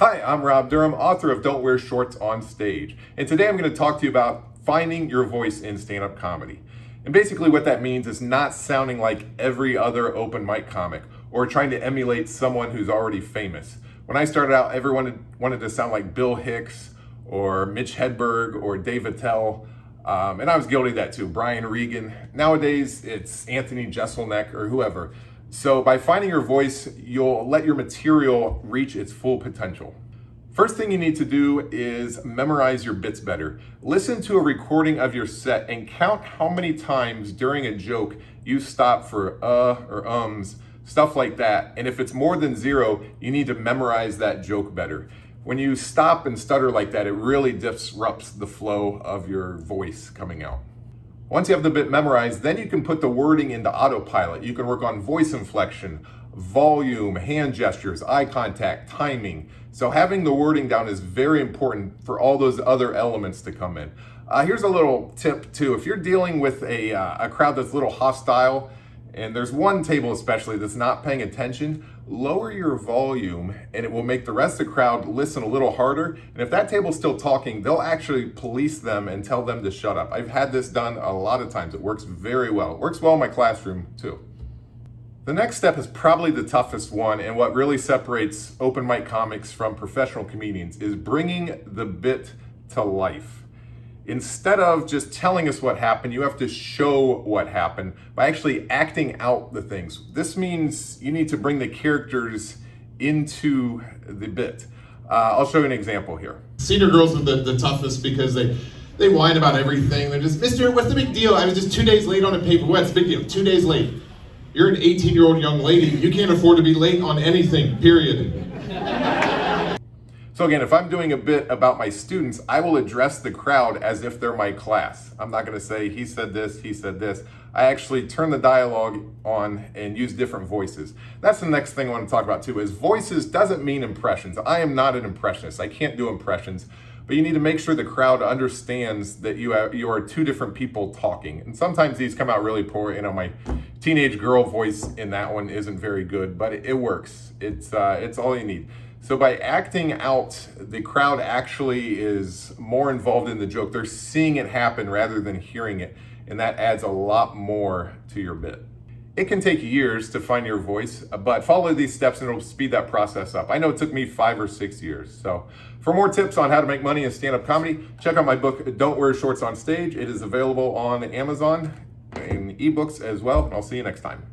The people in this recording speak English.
Hi, I'm Rob Durham, author of Don't Wear Shorts on Stage. And today I'm going to talk to you about finding your voice in stand-up comedy. And basically what that means is not sounding like every other open mic comic or trying to emulate someone who's already famous. When I started out, everyone wanted to sound like Bill Hicks or Mitch Hedberg or Dave Attell. And I was guilty of that too, Brian Regan. Nowadays, it's Anthony Jeselnik or whoever. So by finding your voice, you'll let your material reach its full potential. First thing you need to do is memorize your bits better. Listen to a recording of your set and count how many times during a joke you stop for or ums, stuff like that. And if it's more than 0, you need to memorize that joke better. When you stop and stutter like that, it really disrupts the flow of your voice coming out. Once you have the bit memorized, then you can put the wording into Autopilot. You can work on voice inflection, volume, hand gestures, eye contact, timing. So having the wording down is very important for all those other elements to come in. Here's a little tip too. If you're dealing with a crowd that's a little hostile, and there's one table especially that's not paying attention, lower your volume and it will make the rest of the crowd listen a little harder. And if that table's still talking, they'll actually police them and tell them to shut up. I've had this done a lot of times. It works very well. It works well in my classroom too. The next step is probably the toughest one, and what really separates open mic comics from professional comedians is bringing the bit to life. Instead of just telling us what happened, you have to show what happened by actually acting out the things. This means you need to bring the characters into the bit. I'll show you an example here. Senior girls are the toughest because they whine about everything. They're just, Mister, what's the big deal? I was just 2 days late on a paper. What's the big deal? 2 days late. You're an 18-year-old young lady. You can't afford to be late on anything, period. So again, if I'm doing a bit about my students, I will address the crowd as if they're my class. I'm not going to say, he said this, he said this. I actually turn the dialogue on and use different voices. That's the next thing I want to talk about too, is voices doesn't mean impressions. I am not an impressionist. I can't do impressions. But you need to make sure the crowd understands that you are two different people talking. And sometimes these come out really poor. You know, my teenage girl voice in that one isn't very good, but it works. It's all you need. So by acting out, the crowd actually is more involved in the joke. They're seeing it happen rather than hearing it. And that adds a lot more to your bit. It can take years to find your voice, but follow these steps and it'll speed that process up. I know it took me 5 or 6 years. So for more tips on how to make money in stand-up comedy, check out my book, Don't Wear Shorts on Stage. It is available on Amazon in ebooks as well. I'll see you next time.